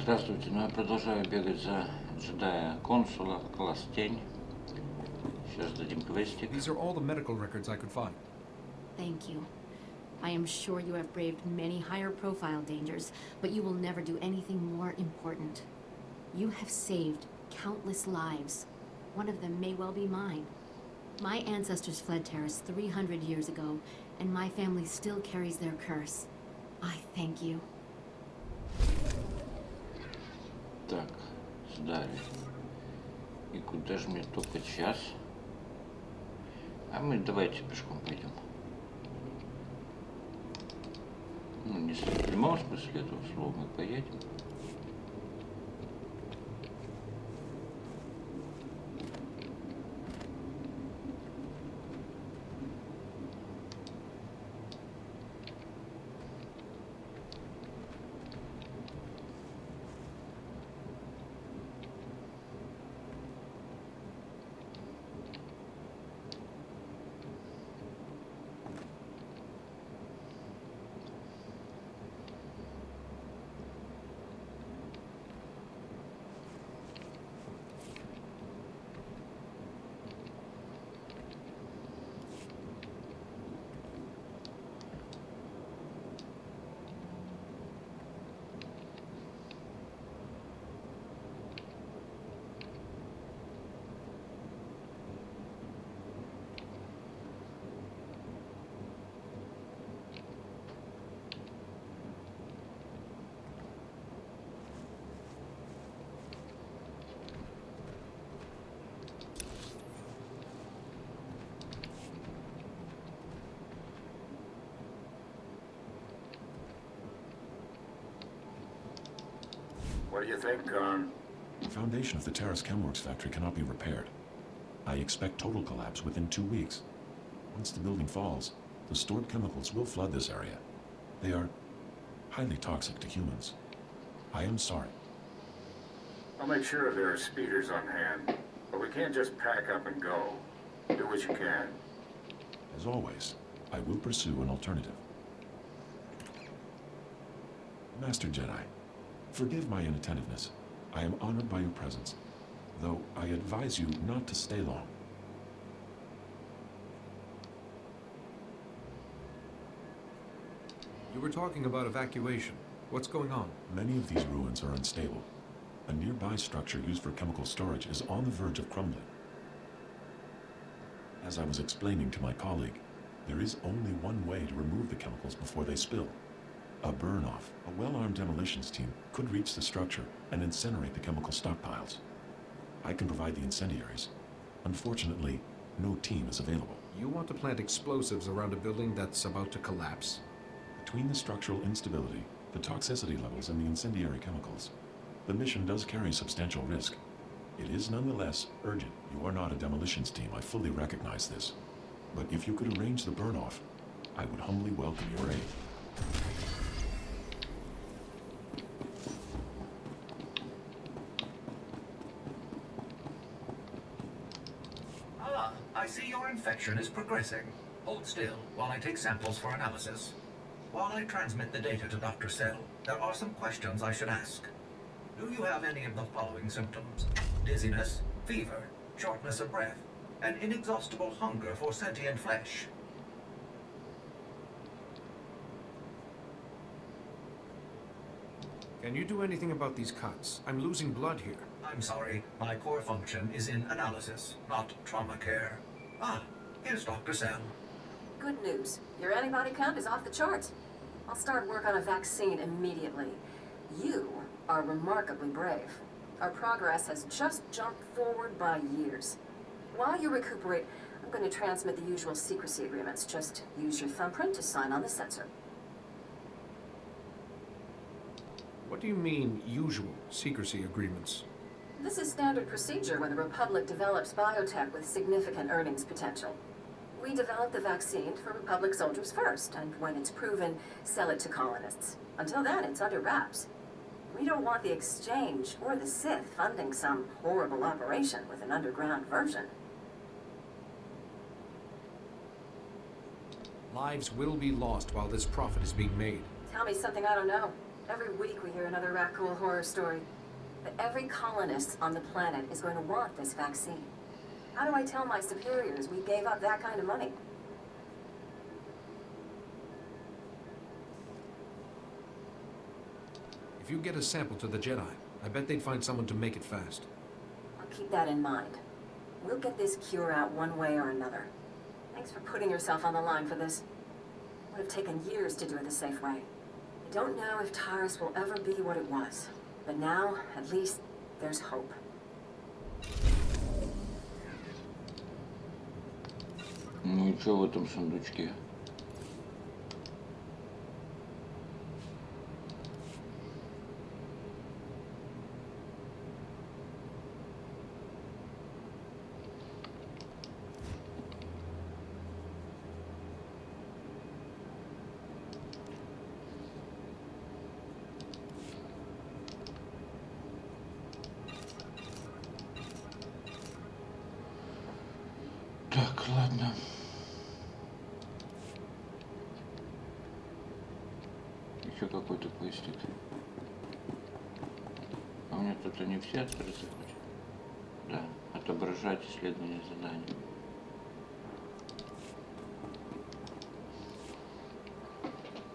Здравствуйте, ну я продолжаю бегать за джедая Консула, класс тень. Сейчас дадим квестик. These are all the medical records I could find. Thank you. I am sure you have braved many higher profile dangers, but you will never do anything more important. You have saved countless lives. One of them may well be mine. My ancestors fled Tarris 300 years ago, and my family still carries their curse. I thank you. Так, сдали. И куда же мне только час? А мы давайте пешком пойдем. Ну, не в прямом смысле этого слова, мы поедем. What do you think, Con? The foundation of the Tarris Chemworks factory cannot be repaired. I expect total collapse within 2 weeks. Once the building falls, the stored chemicals will flood this area. They are highly toxic to humans. I am sorry. I'll make sure there are speeders on hand, but we can't just pack up and go. Do what you can. As always, I will pursue an alternative. Master Jedi, forgive my inattentiveness. I am honored by your presence, though I advise you not to stay long. You were talking about evacuation. What's going on? Many of these ruins are unstable. A nearby structure used for chemical storage is on the verge of crumbling. As I was explaining to my colleague, there is only one way to remove the chemicals before they spill. A burn-off. A well-armed demolitions team could reach the structure and incinerate the chemical stockpiles. I can provide the incendiaries. Unfortunately, no team is available. You want to plant explosives around a building that's about to collapse? Between the structural instability, the toxicity levels, and the incendiary chemicals, the mission does carry substantial risk. It is nonetheless urgent. You are not a demolitions team, I fully recognize this. But if you could arrange the burn-off, I would humbly welcome your aid. I see your infection is progressing. Hold still while I take samples for analysis. While I transmit the data to Dr. Cell, there are some questions I should ask. Do you have any of the following symptoms? Dizziness, fever, shortness of breath, an inexhaustible hunger for sentient flesh. Can you do anything about these cuts? I'm losing blood here. I'm sorry, my core function is in analysis, not trauma care. Ah, here's Dr. Cell. Good news. Your antibody count is off the charts. I'll start work on a vaccine immediately. You are remarkably brave. Our progress has just jumped forward by years. While you recuperate, I'm going to transmit the usual secrecy agreements. Just use your thumbprint to sign on the sensor. What do you mean, usual secrecy agreements? This is standard procedure when the Republic develops biotech with significant earnings potential. We develop the vaccine for Republic soldiers first, and when it's proven, sell it to colonists. Until then, it's under wraps. We don't want the Exchange or the Sith funding some horrible operation with an underground version. Lives will be lost while this profit is being made. Tell me something I don't know. Every week we hear another raccoon horror story. But every colonist on the planet is going to want this vaccine. How do I tell my superiors we gave up that kind of money? If you get a sample to the Jedi, I bet they'd find someone to make it fast. I'll keep that in mind. We'll get this cure out one way or another. Thanks for putting yourself on the line for this. It would have taken years to do it the safe way. I don't know if Taris will ever be what it was. But now, at least, there's hope. Ну и что в этом сундучке? Так, ладно. Еще какой-то квестик. А у меня тут они все открыты хоть? Да, отображать исследование заданий.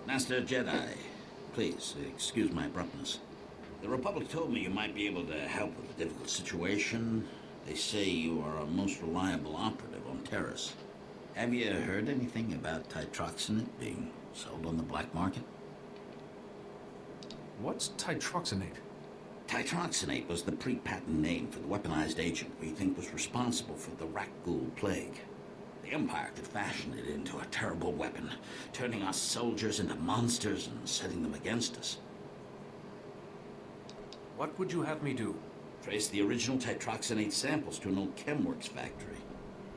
Master Jedi, please, excuse my abruptness. The Republic told me you might be able to help with a difficult situation. They say you are a most reliable operative on Tarris. Have you heard anything about titroxinate being sold on the black market? What's titroxinate? Titroxinate was the pre-patent name for the weaponized agent we think was responsible for the Rakghoul plague. The Empire could fashion it into a terrible weapon, turning us soldiers into monsters and setting them against us. What would you have me do? Trace the original titroxinate samples to an old chemworks factory.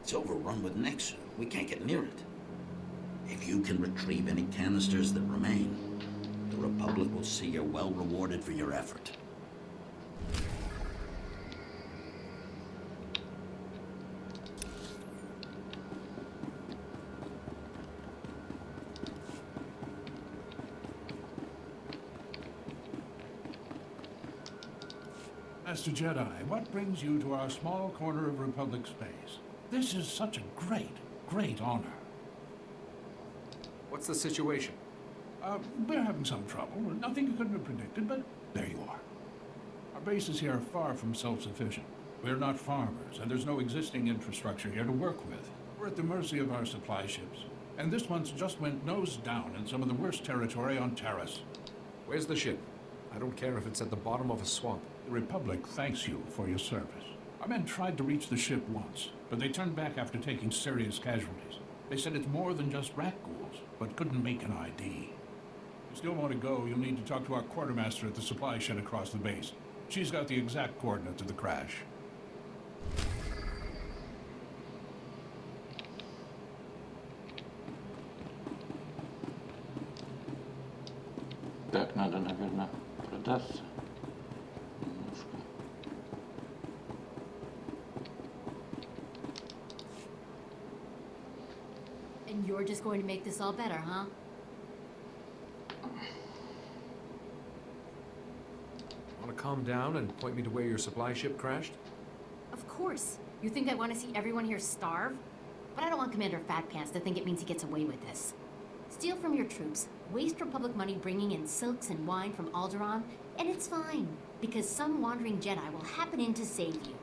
It's overrun with Nexu. We can't get near it. If you can retrieve any canisters that remain, the Republic will see you're well rewarded for your effort. Master Jedi, what brings you to our small corner of Republic space? This is such a great honor. What's the situation? We're having some trouble. Nothing you couldn't have predicted, but there you are. Our bases here are far from self-sufficient. We're not farmers, and there's no existing infrastructure here to work with. We're at the mercy of our supply ships. And this one's just went nose down in some of the worst territory on Tarris. Where's the ship? I don't care if it's at the bottom of a swamp. The Republic thanks you for your service. Our men tried to reach the ship once, but they turned back after taking serious casualties. They said it's more than just rat ghouls, but couldn't make an ID. If you still want to go, you'll need to talk to our quartermaster at the supply shed across the base. She's got the exact coordinates of the crash. Так, надо, наверное, продаться. Немножко. And you're just going to make this all better, huh? Want to calm down and point me to where your supply ship crashed? Of course. You think I want to see everyone here starve? But I don't want Commander Fatpants to think it means he gets away with this. Steal from your troops, waste Republic money bringing in silks and wine from Alderaan, and it's fine, because some wandering Jedi will happen in to save you.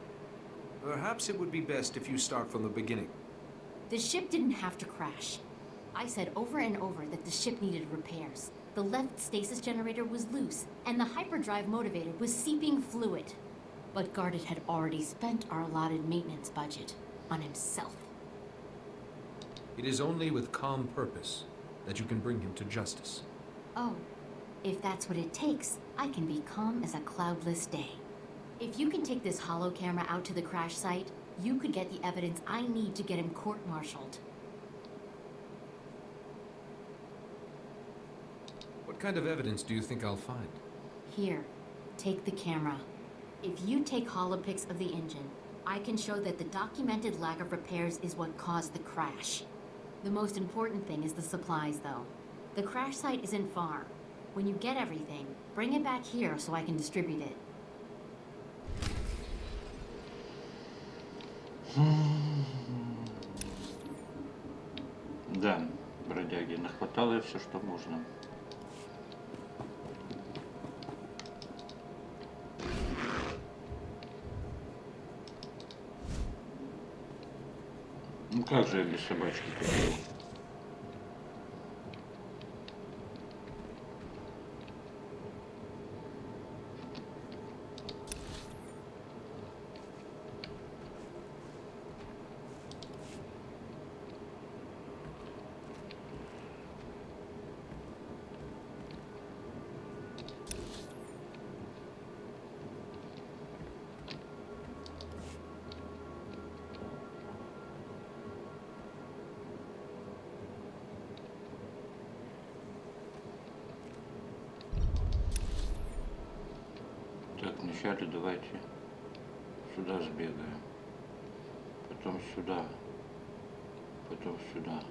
Perhaps it would be best if you start from the beginning. The ship didn't have to crash. I said over and over that the ship needed repairs. The left stasis generator was loose, and the hyperdrive motivator was seeping fluid. But Gardet had already spent our allotted maintenance budget on himself. It is only with calm purpose that you can bring him to justice. Oh, if that's what it takes, I can be calm as a cloudless day. If you can take this holo camera out to the crash site, you could get the evidence I need to get him court-martialed. What kind of evidence do you think I'll find? Here, take the camera. If you take holopics of the engine, I can show that the documented lack of repairs is what caused the crash. The most important thing is the supplies, though. The crash site isn't far. When you get everything, bring it back here so I can distribute it. Да, бродяги, нахватало все, что можно. Ну как же я без собачки-то был? Так, вначале давайте сюда сбегаем, потом сюда, потом сюда.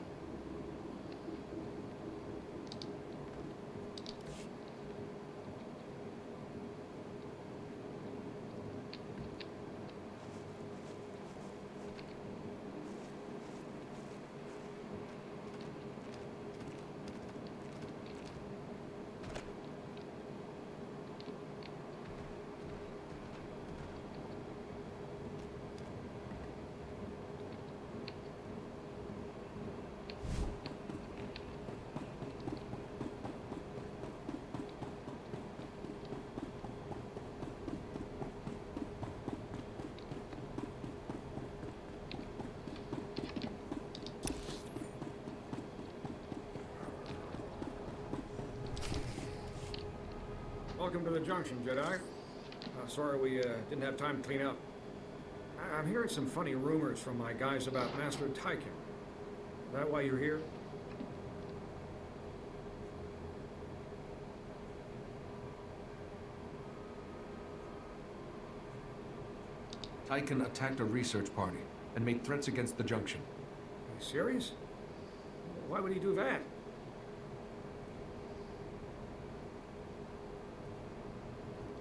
Welcome to the junction, Jedi. Sorry we didn't have time to clean up. I'm hearing some funny rumors from my guys about Master Tykin. Is that why you're here? Tykin attacked a research party and made threats against the junction. Are you serious? Why would he do that?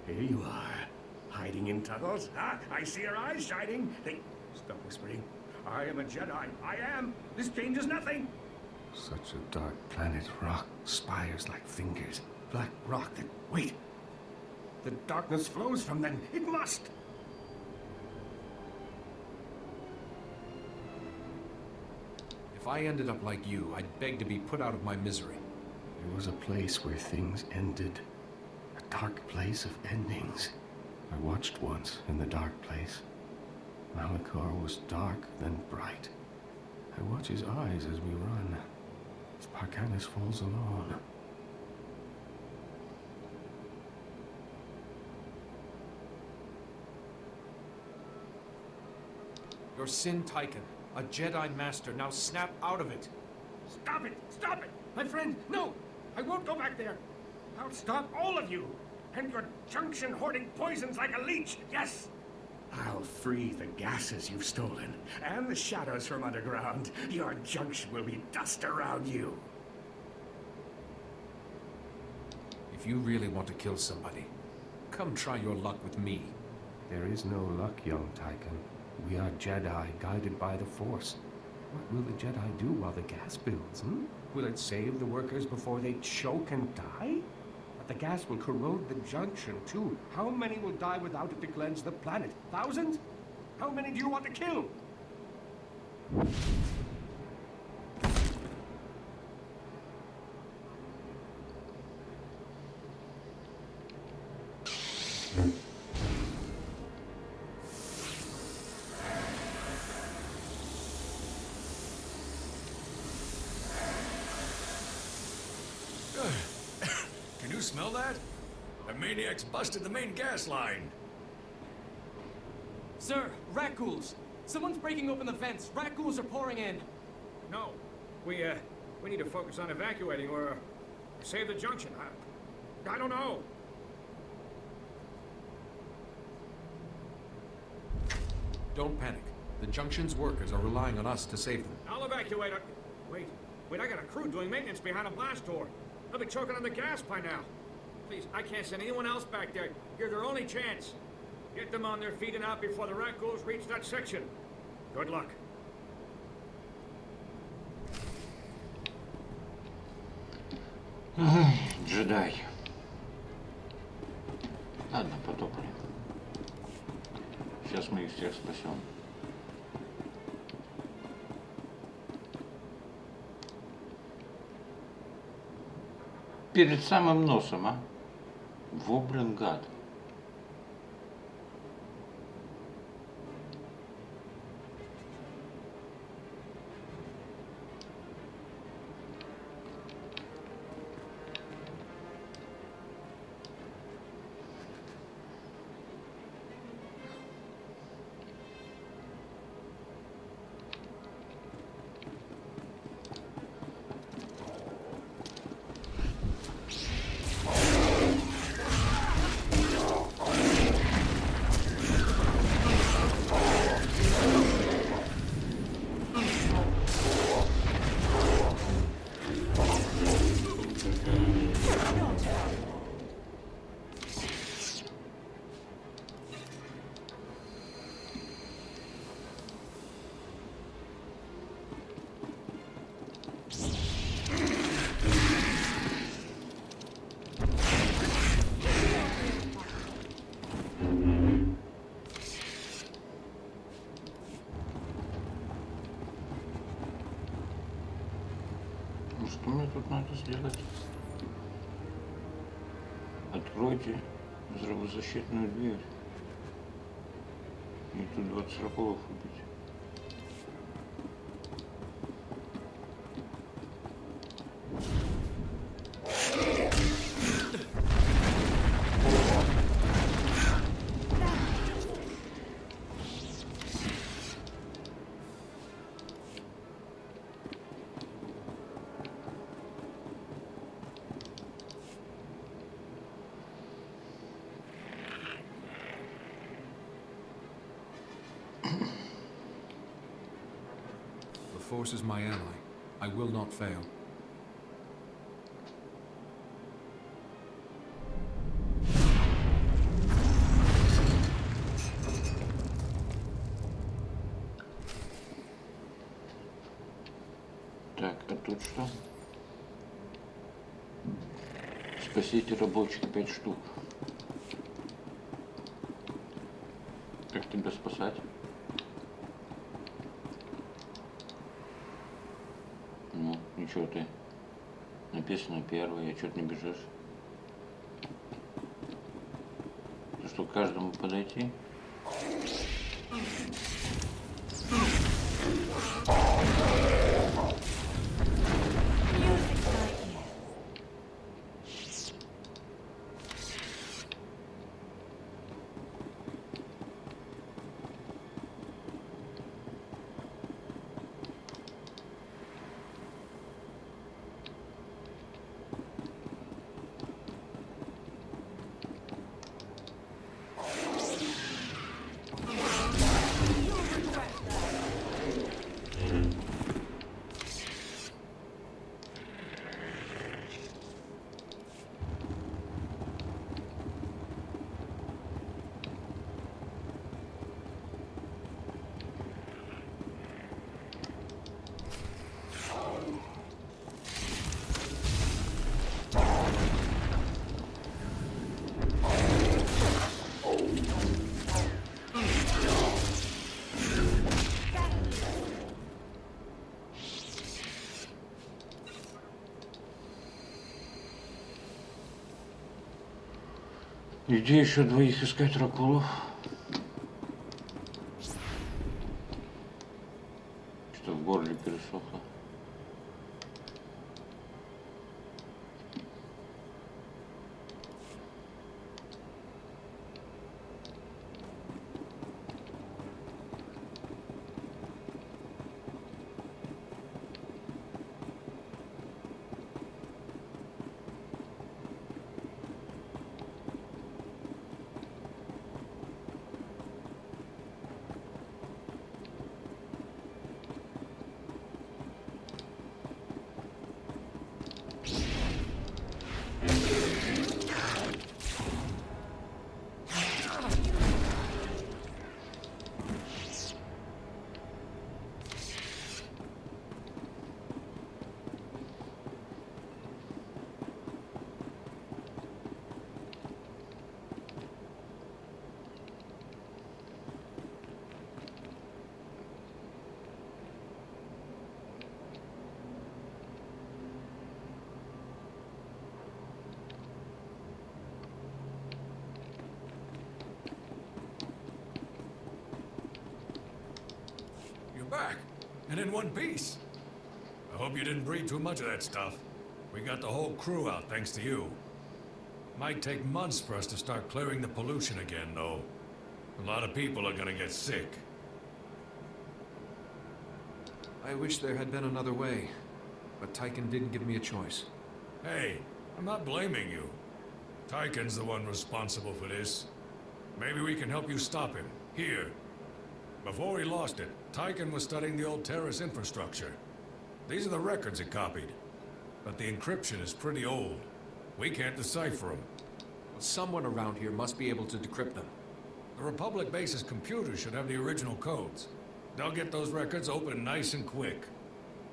Here you are, hiding in tunnels. Ah, I see your eyes shining. Stop whispering. I am a Jedi. I am. This changes nothing. Such a dark planet. Rock spires like fingers. Black rock that... Wait. The darkness flows from them. It must. If I ended up like you, I'd beg to be put out of my misery. There was a place where things ended. A dark place of endings. I watched once in the dark place. Malachor was dark, then bright. I watch his eyes as we run, as Parcanis falls alone. Your sin, Tykin. A Jedi Master. Now snap out of it. Stop it! Stop it! My friend, no! I won't go back there! I'll stop all of you! And your junction hoarding poisons like a leech, yes! I'll free the gases you've stolen, and the shadows from underground. Your junction will be dust around you. If you really want to kill somebody, come try your luck with me. There is no luck, young Tykin. We are Jedi guided by the Force. What will the Jedi do while the gas builds, Will it save the workers before they choke and die? But the gas will corrode the junction, too. How many will die without it to cleanse the planet? Thousands? How many do you want to kill? Can you smell that? The maniac's busted the main gas line. Sir, rat ghouls! Someone's breaking open the vents. Rat ghouls are pouring in. No. We need to focus on evacuating or save the junction. I don't know. Don't panic. The junction's workers are relying on us to save them. I'll evacuate. Wait, I got a crew doing maintenance behind a blast door. They'll be choking on the gas by now. Please, I can't send anyone else back there. You're their only chance. Get them on their feet and out before the rat ghouls reach that section. Good luck. Джедай. Ладно, потопали. Сейчас мы их всех спасем. Перед самым носом, а? Во, блин, гад. Что мне тут надо сделать? Откройте взрывозащитную дверь. И тут 20 раколов убить. The Force is my ally. I will not fail. Так, а тут что? Спасите рабочих 5 штук. Как тебя спасать? Ну, ничего ты. Написано первое, а что ты не бежишь? Ты что, к каждому подойти? И где еще двоих искать ракулов? Что в горле пересохло. Back, and in one piece. I hope you didn't breed too much of that stuff. We got the whole crew out thanks to you. Might take months for us to start clearing the pollution again, though. A lot of people are gonna get sick. I wish there had been another way, but Tyken didn't give me a choice. Hey, I'm not blaming you. Tyken's the one responsible for this. Maybe we can help you stop him, here. Before he lost it, Tyken was studying the old Tarris infrastructure. These are the records it copied. But the encryption is pretty old. We can't decipher them. Someone around here must be able to decrypt them. The Republic base's computers should have the original codes. They'll get those records open nice and quick.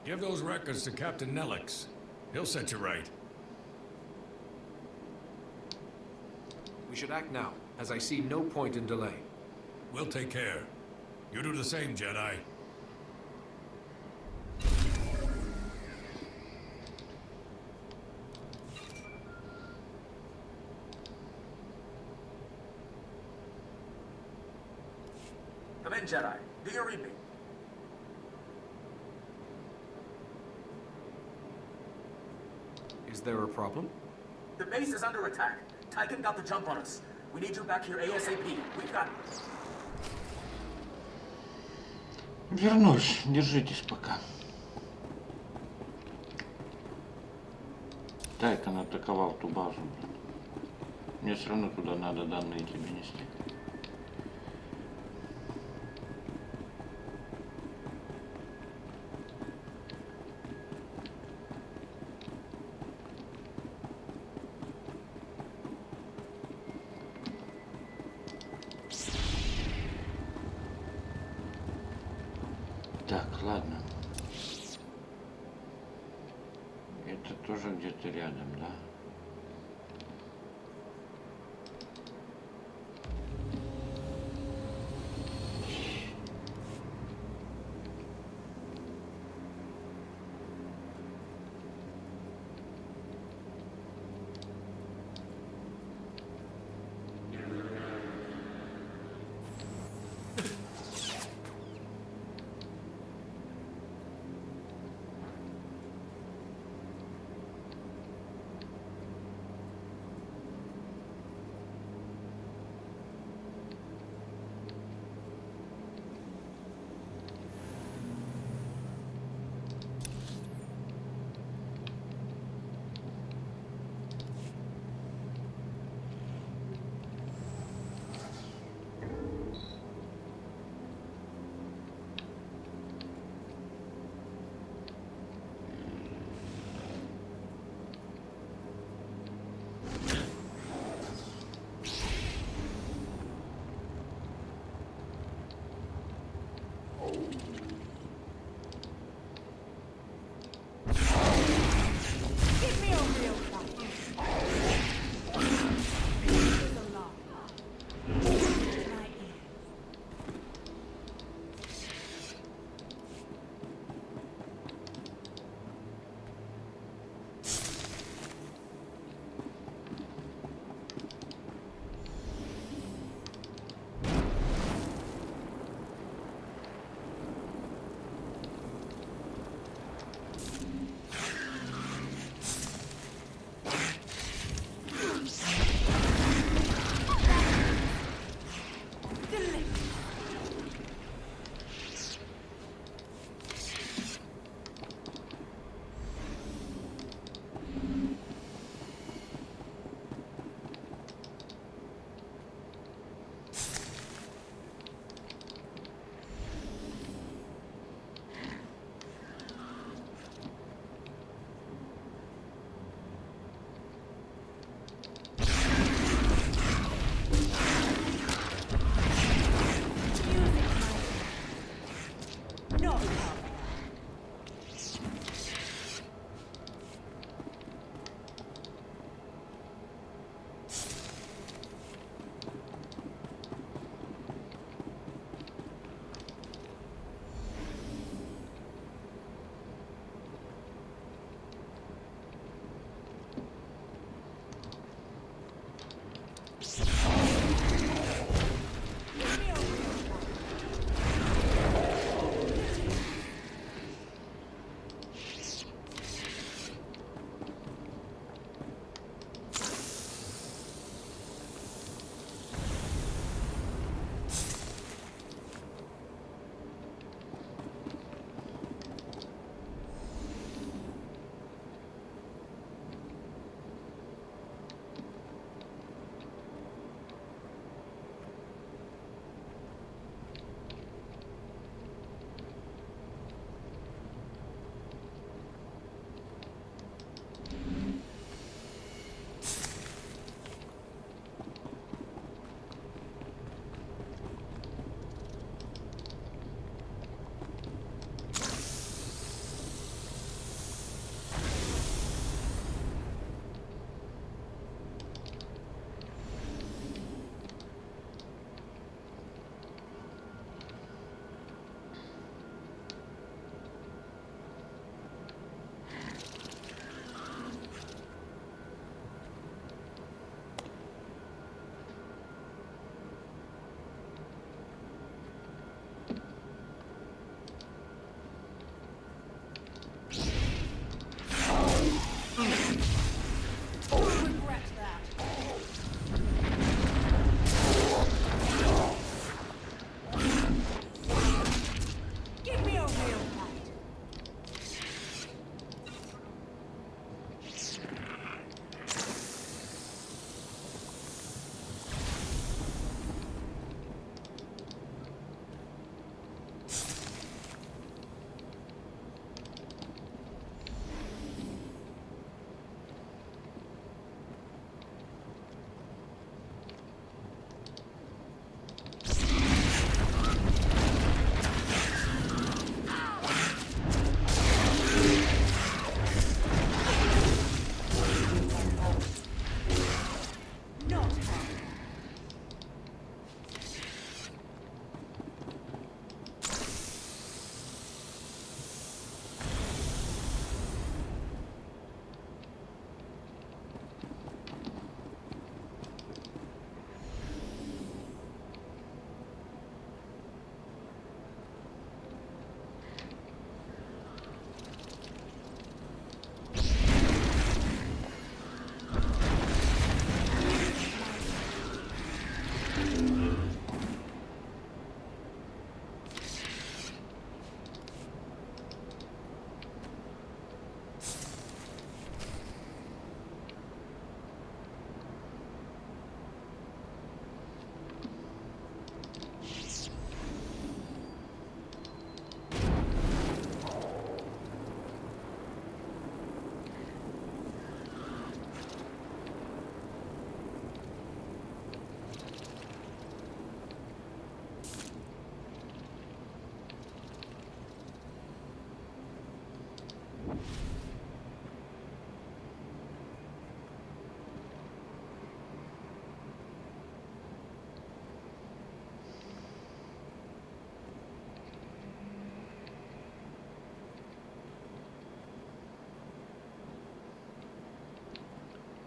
Give those records to Captain Nelix. He'll set you right. We should act now, as I see no point in delay. We'll take care. You do the same, Jedi. Come in, Jedi. Do you read me? Is there a problem? The base is under attack. Tyken got the jump on us. We need you back here ASAP. We've got... Вернусь. Держитесь пока. Тайкон атаковал ту базу. Мне все равно туда надо данные тебе нести. Так, ладно. Это тоже где-то рядом, да?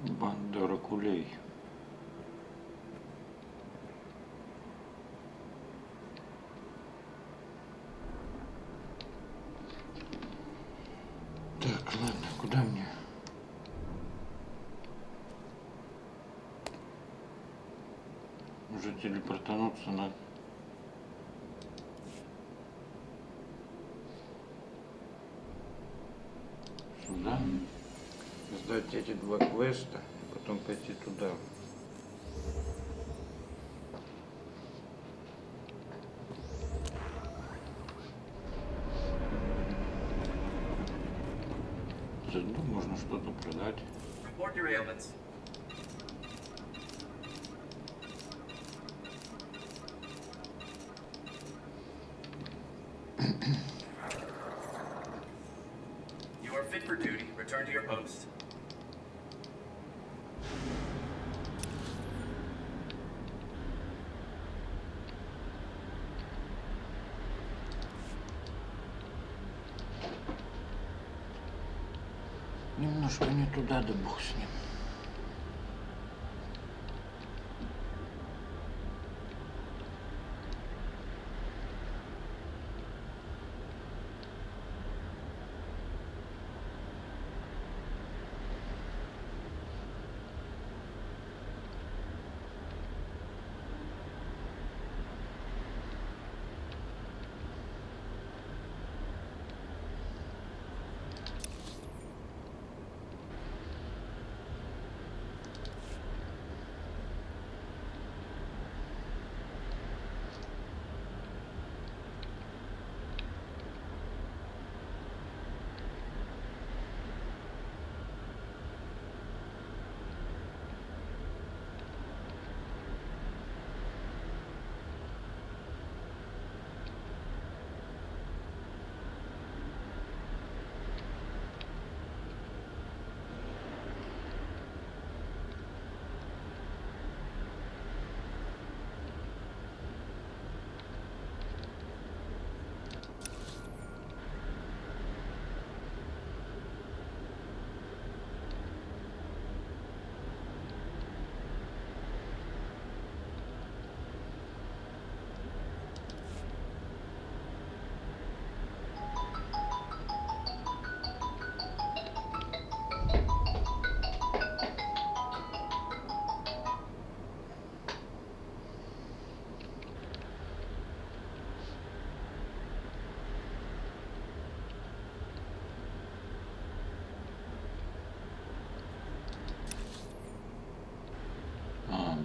Банда кулей. Так, ладно, куда мне? Уже телепортануться на... Сюда. Сдать эти два квеста, и потом пойти туда. Заодно можно что-то продать. Report your ailments. You are fit for duty. Return to your post. Немножко не туда, да бог с ним.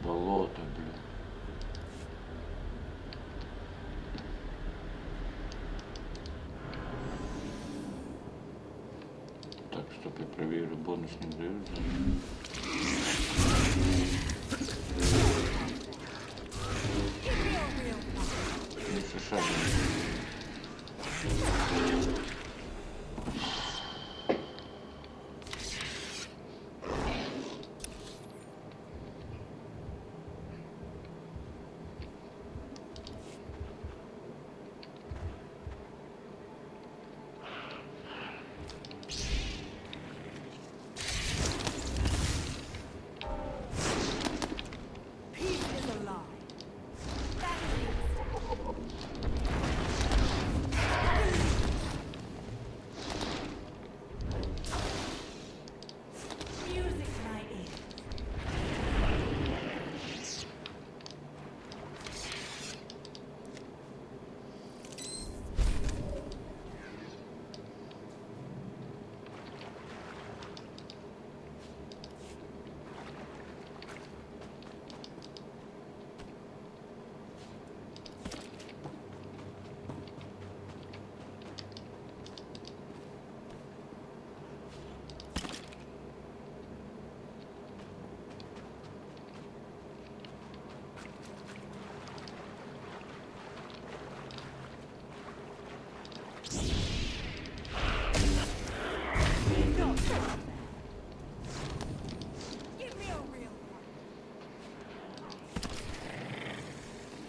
Болото, блин. Так, стоп, я проверю, бонус не дают. Не шагом.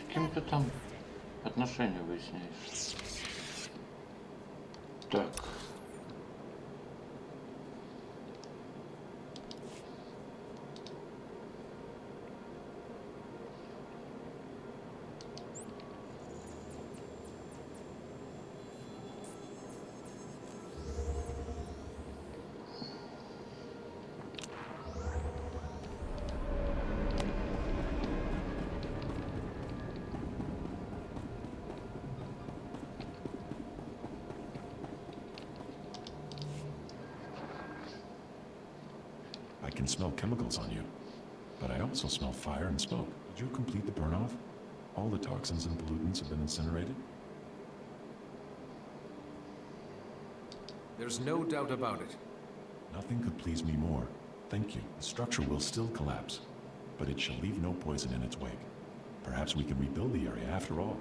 С кем ты там отношения выясняешь? Так. smell chemicals on you, but I also smell fire and smoke. Did you complete the burn-off? All the toxins and pollutants have been incinerated? There's no doubt about it. Nothing could please me more. Thank you. The structure will still collapse, but it shall leave no poison in its wake. Perhaps we can rebuild the area after all.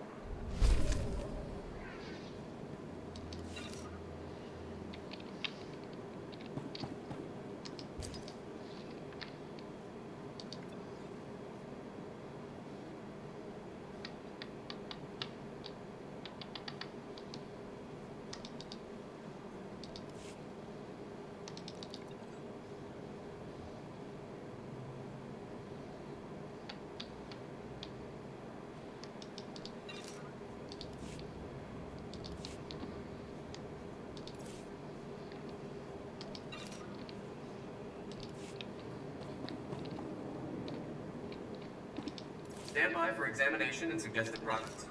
Stand by for examination and suggested products.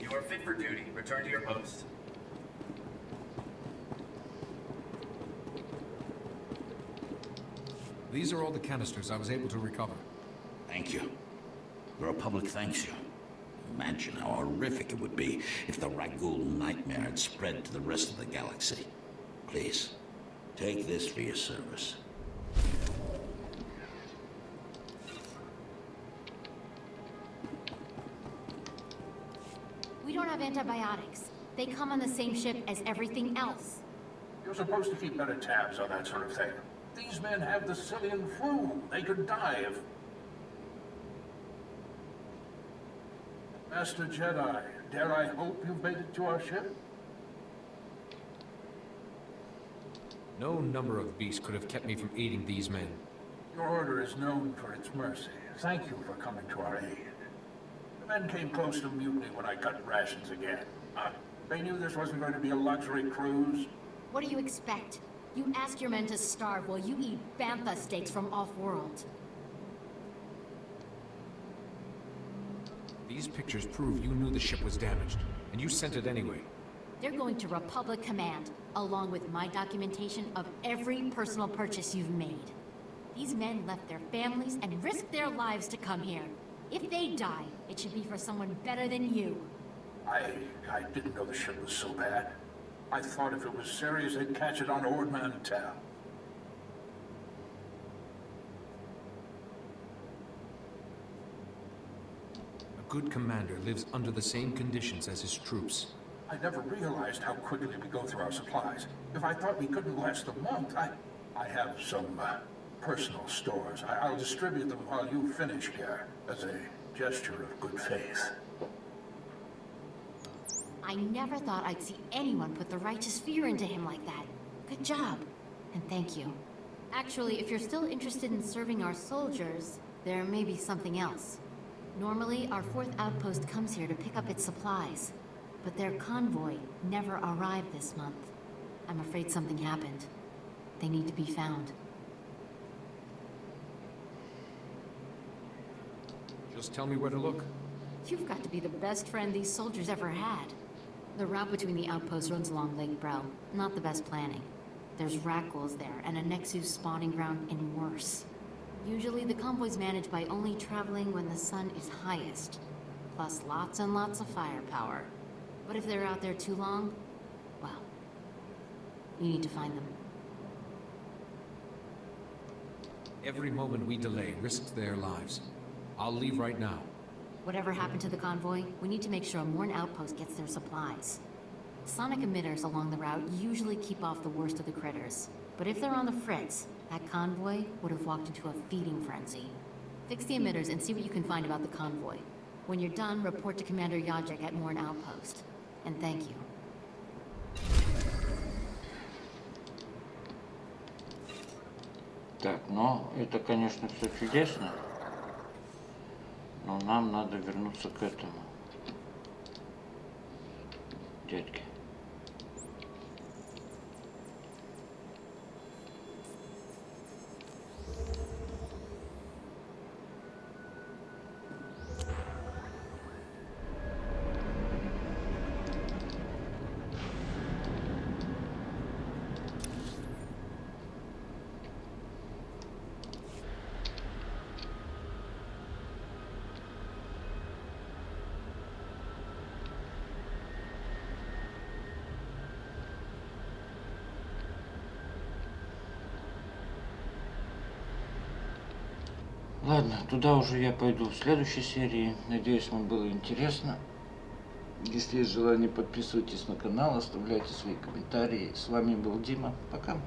You are fit for duty. Return to your post. These are all the canisters I was able to recover. Thank you. The Republic thanks you. Imagine how horrific it would be if the Ragul nightmare had spread to the rest of the galaxy. Please, take this for your service. We don't have antibiotics. They come on the same ship as everything else. You're supposed to keep better tabs on that sort of thing. These men have the Cillian flu. They could die if... Master Jedi, dare I hope you've made it to our ship? No number of beasts could have kept me from aiding these men. Your order is known for its mercy. Thank you for coming to our aid. The men came close to mutiny when I cut rations again. They knew this wasn't going to be a luxury cruise. What do you expect? You ask your men to starve while you eat bantha steaks from off-world. These pictures prove you knew the ship was damaged, and you sent it anyway. They're going to Republic Command, along with my documentation of every personal purchase you've made. These men left their families and risked their lives to come here. If they die, it should be for someone better than you. I didn't know the ship was so bad. I thought if it was serious, they'd catch it on Ord Mantell. A good commander lives under the same conditions as his troops. I never realized how quickly we go through our supplies. If I thought we couldn't last a month, I have some personal stores. I'll distribute them while you finish here, as a gesture of good faith. I never thought I'd see anyone put the righteous fear into him like that. Good job. And thank you. Actually, if you're still interested in serving our soldiers, there may be something else. Normally, our 4th outpost comes here to pick up its supplies. But their convoy never arrived this month. I'm afraid something happened. They need to be found. Just tell me where to look. You've got to be the best friend these soldiers ever had. The route between the outposts runs along Lake Bro. Not the best planning. There's Rakghouls there, and a Nexus spawning ground and worse. Usually the convoy's managed by only traveling when the sun is highest. Plus lots and lots of firepower. But if they're out there too long, well, you need to find them. Every moment we delay risks their lives. I'll leave right now. Whatever happened to the convoy, we need to make sure a Morn outpost gets their supplies. Sonic emitters along the route usually keep off the worst of the critters. But if they're on the fritz, that convoy would have walked into a feeding frenzy. Fix the emitters and see what you can find about the convoy. When you're done, report to Commander Yajek at Morn outpost. And thank you. Так, ну, это, конечно, все чудесно. Но нам надо вернуться к этому дядьке. Ладно, туда уже я пойду в следующей серии. Надеюсь, вам было интересно. Если есть желание, подписывайтесь на канал, оставляйте свои комментарии. С вами был Дима. Пока.